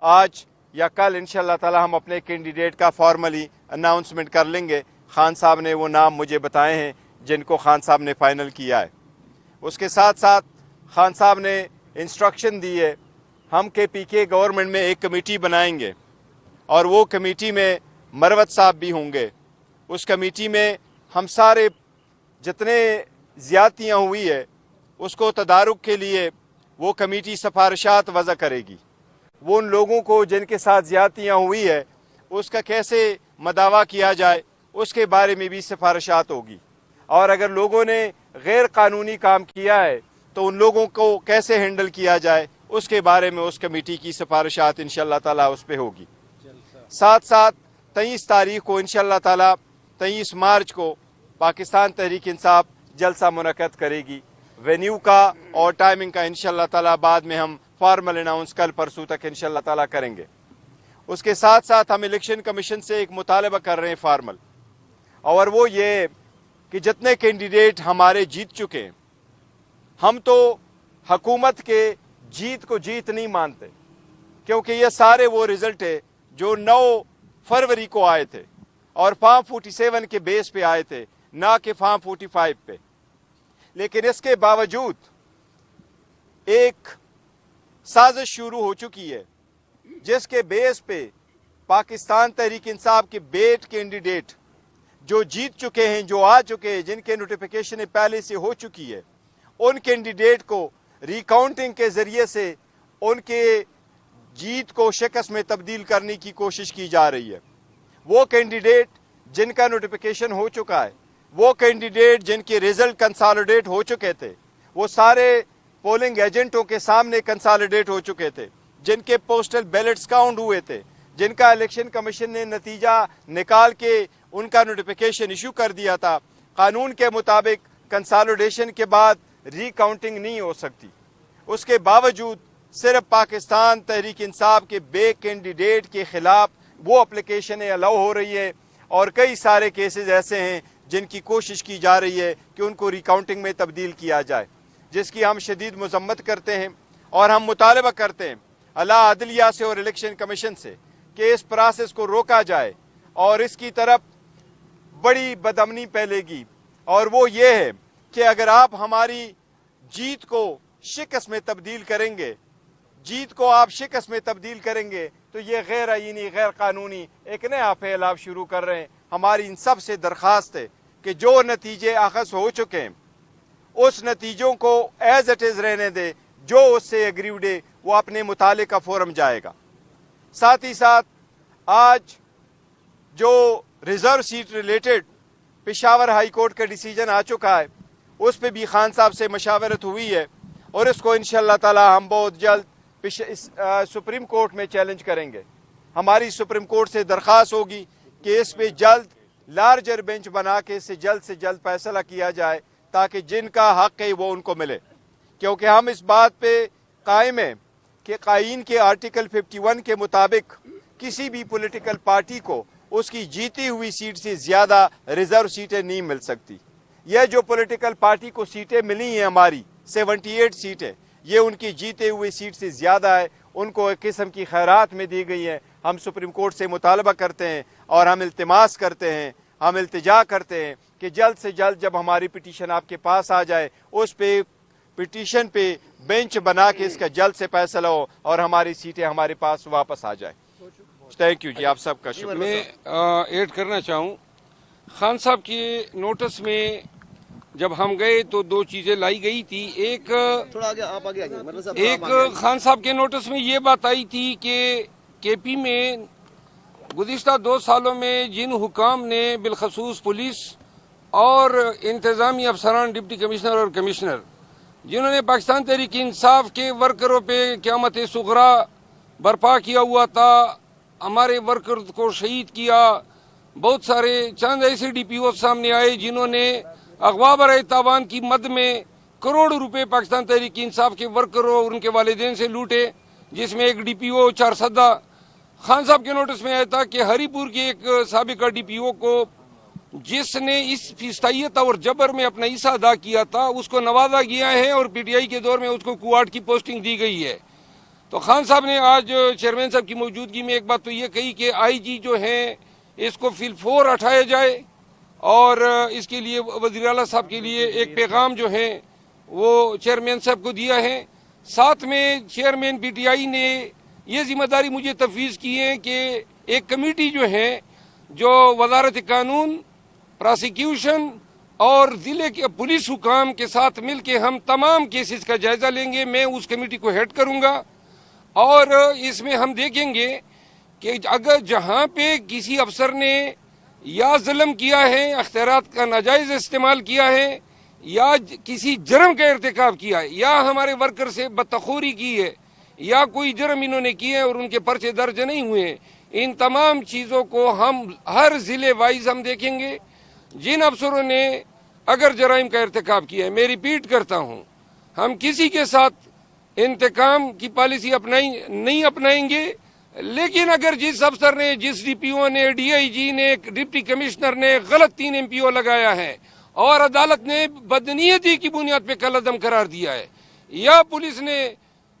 آج یا کل انشاءاللہ تعالی ہم اپنے کینڈیڈیٹ کا فارملی اناؤنسمنٹ کر لیں گے۔ خان صاحب نے وہ نام مجھے بتائے ہیں جن کو خان صاحب نے فائنل کیا ہے۔ اس کے ساتھ ساتھ خان صاحب نے انسٹرکشن دی ہے، ہم کے پی کے گورنمنٹ میں ایک کمیٹی بنائیں گے اور وہ کمیٹی میں مروت صاحب بھی ہوں گے۔ اس کمیٹی میں ہم سارے جتنے زیادتیاں ہوئی ہے اس کو تدارک کے لیے وہ کمیٹی سفارشات وضع کرے گی۔ وہ ان لوگوں کو جن کے ساتھ زیادتیاں ہوئی ہے اس کا کیسے مداوع کیا جائے اس کے بارے میں بھی سفارشات ہوگی، اور اگر لوگوں نے غیر قانونی کام کیا ہے تو ان لوگوں کو کیسے ہینڈل کیا جائے اس کے بارے میں اس کمیٹی کی سفارشات انشاءاللہ تعالی اس پہ ہوگی۔ ساتھ ساتھ 23 تاریخ کو انشاءاللہ تعالی 23 مارچ کو پاکستان تحریک انصاف جلسہ منعقد کرے گی۔ وینیو کا اور ٹائمنگ کا انشاءاللہ تعالی بعد میں ہم فارمل اناؤنس کل پرسوں تک انشاءاللہ تعالی کریں گے۔ اس کے ساتھ ساتھ ہم الیکشن کمیشن سے ایک مطالبہ کر رہے ہیں فارمل، اور وہ یہ کہ جتنے کینڈیڈیٹ ہمارے جیت چکے ہیں، ہم تو حکومت کے جیت کو جیت نہیں مانتے، کیونکہ یہ سارے وہ رزلٹ ہے جو 9 فروری کو آئے تھے اور فارم 47 کے بیس پہ آئے تھے، نہ کہ فارم 45 پہ۔ لیکن اس کے باوجود ایک سازش شروع ہو چکی ہے جس کے بیس پہ پاکستان تحریک انصاف کے بیٹ کینڈیڈیٹ جو جیت چکے ہیں، جو آ چکے ہیں، جن کے نوٹیفیکیشن پہلے سے ہو چکی ہے، ان کینڈیڈیٹ کو ریکاؤنٹنگ کے ذریعے سے ان کے جیت کو شکست میں تبدیل کرنے کی کوشش کی جا رہی ہے۔ وہ کینڈیڈیٹ جن کا نوٹیفیکیشن ہو چکا ہے، وہ کینڈیڈیٹ جن کے ریزلٹ کنسالیڈیٹ ہو چکے تھے، وہ سارے پولنگ ایجنٹوں کے سامنے کنسالیڈیٹ ہو چکے تھے، جن کے پوسٹل بیلٹس کاؤنٹ ہوئے تھے، جن کا الیکشن کمیشن نے نتیجہ نکال کے ان کا نوٹیفیکیشن ایشو کر دیا تھا۔ قانون کے مطابق کنسالیڈیشن کے بعد ری کاؤنٹنگ نہیں ہو سکتی، اس کے باوجود صرف پاکستان تحریک انصاف کے بے کینڈیڈیٹ کے خلاف وہ اپلیکیشنیں الاؤ ہو رہی ہے، اور کئی سارے کیسز ایسے ہیں جن کی کوشش کی جا رہی ہے کہ ان کو ریکاؤنٹنگ میں تبدیل کیا جائے، جس کی ہم شدید مذمت کرتے ہیں، اور ہم مطالبہ کرتے ہیں اعلیٰ عدلیہ سے اور الیکشن کمیشن سے کہ اس پروسیس کو روکا جائے، اور اس کی طرف بڑی بدامنی پھیلے گی، اور وہ یہ ہے کہ اگر آپ ہماری جیت کو شکست میں تبدیل کریں گے، جیت کو آپ شکست میں تبدیل کریں گے تو یہ غیر آئینی، غیر قانونی ایک نیا پھیل آپ شروع کر رہے ہیں۔ ہماری ان سب سے درخواست ہے کہ جو نتیجے اخذ ہو چکے ہیں اس نتیجوں کو ایز اٹ از رہنے دے، جو اس سے ایگریوڈ ہے وہ اپنے متعلقہ فورم جائے گا۔ ساتھ ہی ساتھ آج جو reserve seat related Peshawar high court کا ڈیسیجن آ چکا ہے، اس پہ بھی خان صاحب سے مشاورت ہوئی ہے، اور اس کو انشاءاللہ تعالی ہم بہت جلد سپریم کورٹ میں چیلنج کریں گے۔ ہماری سپریم کورٹ سے درخواست ہوگی کہ اس پہ جلد لارجر بینچ بنا کے اس سے جلد فیصلہ کیا جائے، تاکہ جن کا حق ہے وہ ان کو ملے، کیونکہ ہم اس بات پہ قائم ہیں کہ قائین کے آرٹیکل 51 کے مطابق کسی بھی پولیٹیکل پارٹی کو اس کی جیتی ہوئی سیٹ سے زیادہ ریزرو سیٹیں نہیں مل سکتی۔ یہ جو پولیٹیکل پارٹی کو سیٹیں ملی ہیں، ہماری 78 سیٹیں، یہ ان کی جیتے ہوئے سیٹ سے زیادہ ہے، ان کو ایک قسم کی خیرات میں دی گئی ہیں۔ ہم سپریم کورٹ سے مطالبہ کرتے ہیں اور ہم التماس کرتے ہیں، ہم التجا کرتے ہیں کہ جلد سے جلد جب ہماری پٹیشن آپ کے پاس آ جائے، اس پہ پٹیشن پہ بینچ بنا کے اس کا جلد سے فیصلہ ہو اور ہماری سیٹیں ہمارے پاس واپس آ جائیں۔ تھینک یو جی، آپ سب کا شکریہ۔ میں ایڈ کرنا چاہوں، خان صاحب کے نوٹس میں جب ہم گئے تو 2 چیزیں لائی گئی تھی۔ ایک خان صاحب کے نوٹس میں یہ بات آئی تھی کہ کے پی میں گزشتہ 2 سالوں میں جن حکام نے بالخصوص پولیس اور انتظامی افسران، ڈپٹی کمشنر اور کمشنر، جنہوں نے پاکستان تحریک انصاف کے ورکروں پہ قیامت صغریٰ برپا کیا ہوا تھا، ہمارے ورکر کو شہید کیا، بہت سارے چند ایسے ڈی پی او سامنے آئے جنہوں نے اغوا برائے تاوان کی مد میں کروڑوں روپے پاکستان تحریک انصاف کے ورکروں اور ان کے والدین سے لوٹے، جس میں ایک ڈی پی او 4 سدہ۔ خان صاحب کے نوٹس میں آیا تھا کہ ہری پور کے ایک سابقہ ڈی پی او کو، جس نے اس فیستائیت اور جبر میں اپنا حصہ ادا کیا تھا، اس کو نوازا گیا ہے اور پی ٹی آئی کے دور میں اس کو کوارٹ کی پوسٹنگ دی گئی ہے۔ تو خان صاحب نے آج چیئرمین صاحب کی موجودگی میں ایک بات تو یہ کہی کہ آئی جی جو ہیں اس کو فی الفور ہٹایا جائے، اور اس کے لیے وزیر اعلیٰ صاحب کے لیے ایک پیغام جو ہے وہ چیئرمین صاحب کو دیا ہے۔ ساتھ میں چیئرمین پی ٹی آئی نے یہ ذمہ داری مجھے تفویض کی ہے کہ ایک کمیٹی جو ہے جو وزارت قانون، پراسیکیوشن اور ضلع کے پولیس حکام کے ساتھ مل کے ہم تمام کیسز کا جائزہ لیں گے۔ میں اس کمیٹی کو ہیڈ کروں گا، اور اس میں ہم دیکھیں گے کہ اگر جہاں پہ کسی افسر نے یا ظلم کیا ہے، اختیارات کا ناجائز استعمال کیا ہے، یا کسی جرم کا ارتکاب کیا ہے، یا ہمارے ورکر سے بدتخوری کی ہے، یا کوئی جرم انہوں نے کیے اور ان کے پرچے درج نہیں ہوئے ہیں، ان تمام چیزوں کو ہم ہر ضلع وائز ہم دیکھیں گے۔ جن افسروں نے اگر جرائم کا ارتکاب کیا ہے، میں ریپیٹ کرتا ہوں، ہم کسی کے ساتھ انتقام کی پالیسی نہیں اپنائیں گے، لیکن اگر جس افسر نے، جس ڈی پی او نے، ڈی آئی جی نے، ڈپٹی کمشنر نے غلط 3 MPO لگایا ہے اور عدالت نے بدنیتی کی بنیاد پہ کالعدم قرار دیا ہے، یا پولیس نے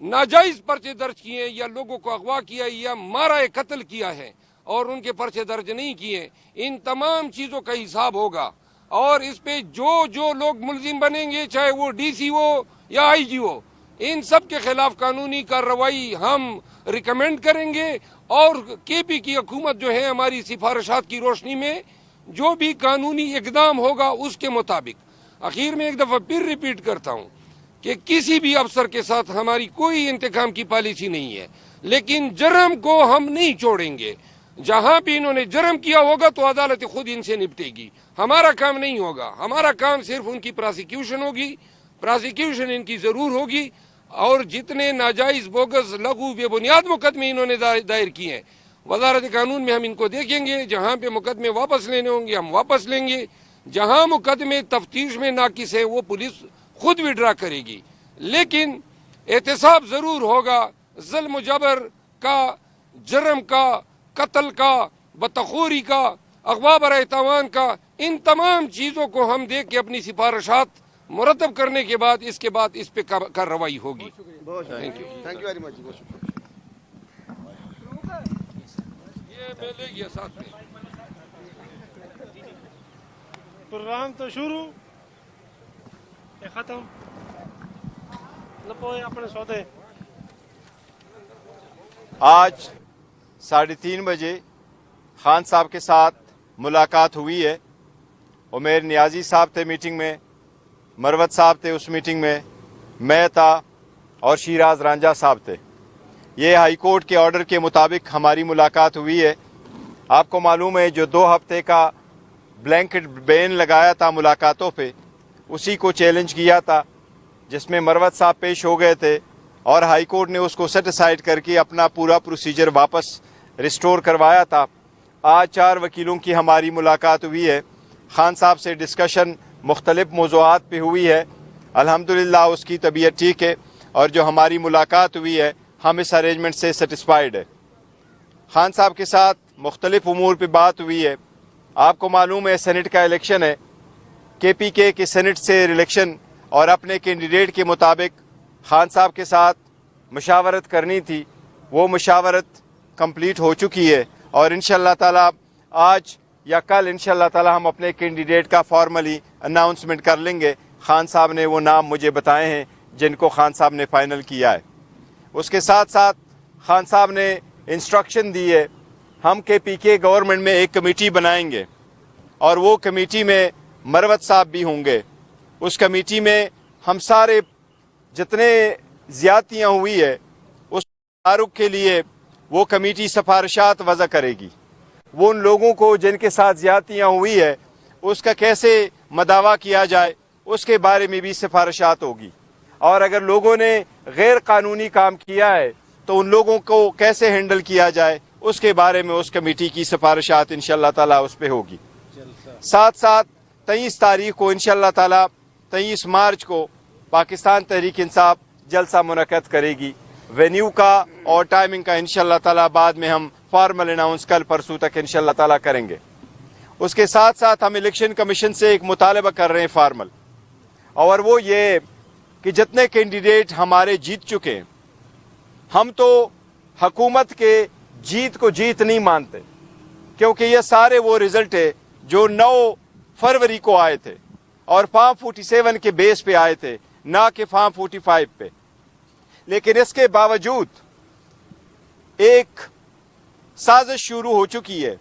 ناجائز پرچے درج کیے ہیں، یا لوگوں کو اغوا کیا ہے، یا مارا قتل کیا ہے اور ان کے پرچے درج نہیں کیے، ان تمام چیزوں کا حساب ہوگا، اور اس پہ جو لوگ ملزم بنیں گے، چاہے وہ ڈی سی ہو یا آئی جی ہو، ان سب کے خلاف قانونی کارروائی ہم ریکمینڈ کریں گے، اور کے پی کی حکومت جو ہے ہماری سفارشات کی روشنی میں جو بھی قانونی اقدام ہوگا اس کے مطابق۔ اخیر میں ایک دفعہ پھر ریپیٹ کرتا ہوں کہ کسی بھی افسر کے ساتھ ہماری کوئی انتقام کی پالیسی نہیں ہے، لیکن جرم کو ہم نہیں چھوڑیں گے۔ جہاں بھی انہوں نے جرم کیا ہوگا تو عدالت خود ان سے نپٹے گی، ہمارا کام نہیں ہوگا۔ ہمارا کام صرف ان کی پراسیکیوشن ہوگی، پراسیکیوشن ان کی ضرور ہوگی، اور جتنے ناجائز، بوگس، لغو، بے بنیاد مقدمے انہوں نے دائر کیے ہیں، وزارت قانون میں ہم ان کو دیکھیں گے۔ جہاں پہ مقدمے واپس لینے ہوں گے ہم واپس لیں گے، جہاں مقدمے تفتیش میں ناقص ہے وہ پولیس خود وڈرا کرے گی، لیکن احتساب ضرور ہوگا ظلم و جبر کا، جرم کا، قتل کا، بدتخوری کا، اغوا برائے تاوان کا۔ ان تمام چیزوں کو ہم دیکھ کے اپنی سفارشات مرتب کرنے کے بعد اس پہ کارروائی ہوگی۔ Thank you very much. یہ میں لے گیا ساتھ میں۔ پروگرام تو شروع یہ ختم، لپو اپنے سودے۔ آج 3:30 بجے خان صاحب کے ساتھ ملاقات ہوئی ہے۔ عمیر نیازی صاحب تھے میٹنگ میں، مروت صاحب تھے اس میٹنگ میں تھا، اور شیراز رانجھا صاحب تھے۔ یہ ہائی کورٹ کے آرڈر کے مطابق ہماری ملاقات ہوئی ہے۔ آپ کو معلوم ہے جو 2 ہفتے کا بلینکٹ بین لگایا تھا ملاقاتوں پہ، اسی کو چیلنج کیا تھا، جس میں مروت صاحب پیش ہو گئے تھے، اور ہائی کورٹ نے اس کو سیٹ اسائڈ کر کے اپنا پورا پروسیجر واپس ریسٹور کروایا تھا۔ آج 4 وکیلوں کی ہماری ملاقات ہوئی ہے۔ خان صاحب سے ڈسکشن مختلف موضوعات پہ ہوئی ہے۔ الحمدللہ اس کی طبیعت ٹھیک ہے، اور جو ہماری ملاقات ہوئی ہے ہم اس ارینجمنٹ سے سیٹسفائیڈ ہے۔ خان صاحب کے ساتھ مختلف امور پہ بات ہوئی ہے۔ آپ کو معلوم ہے سینٹ کا الیکشن ہے، کے پی کے سینٹ سے الیکشن، اور اپنے کینڈیڈیٹ کے مطابق خان صاحب کے ساتھ مشاورت کرنی تھی، وہ مشاورت کمپلیٹ ہو چکی ہے، اور انشاءاللہ تعالی آج یا کل انشاءاللہ تعالی ہم اپنے کینڈیڈیٹ کا فارملی اناؤنسمنٹ کر لیں گے۔ خان صاحب نے وہ نام مجھے بتائے ہیں جن کو خان صاحب نے فائنل کیا ہے۔ اس کے ساتھ ساتھ خان صاحب نے انسٹرکشن دی ہے، ہم کے پی کے گورنمنٹ میں ایک کمیٹی بنائیں گے، اور وہ کمیٹی میں مروت صاحب بھی ہوں گے۔ اس کمیٹی میں ہم سارے جتنے زیادتیاں ہوئی ہے اس تعارف کے لیے وہ کمیٹی سفارشات وضع کرے گی۔ وہ ان لوگوں کو جن کے ساتھ زیادتیاں ہوئی ہے اس کا کیسے مداوع کیا جائے اس کے بارے میں بھی سفارشات ہوگی، اور اگر لوگوں نے غیر قانونی کام کیا ہے تو ان لوگوں کو کیسے ہینڈل کیا جائے اس کے بارے میں اس کمیٹی کی سفارشات انشاءاللہ تعالی اس پہ ہوگی۔ ساتھ ساتھ 23 تاریخ کو انشاءاللہ تعالی 23 مارچ کو پاکستان تحریک انصاف جلسہ منعقد کرے گی۔ وینیو کا اور ٹائمنگ کا انشاءاللہ تعالی بعد میں ہم فارمل اناؤنس کل پرسوں تک انشاءاللہ تعالی کریں گے۔ اس کے ساتھ ساتھ ہم الیکشن کمیشن سے ایک مطالبہ کر رہے ہیں فارمل، اور وہ یہ کہ جتنے کینڈیڈیٹ ہمارے جیت چکے ہیں ہم تو حکومت کے جیت کو جیت نہیں مانتے، کیونکہ یہ سارے وہ رزلٹ ہے جو 9 فروری کو آئے تھے اور فارم 47 کے بیس پہ آئے تھے، نہ کہ فارم 45 پہ. لیکن اس کے باوجود ایک سازش شروع ہو چکی ہے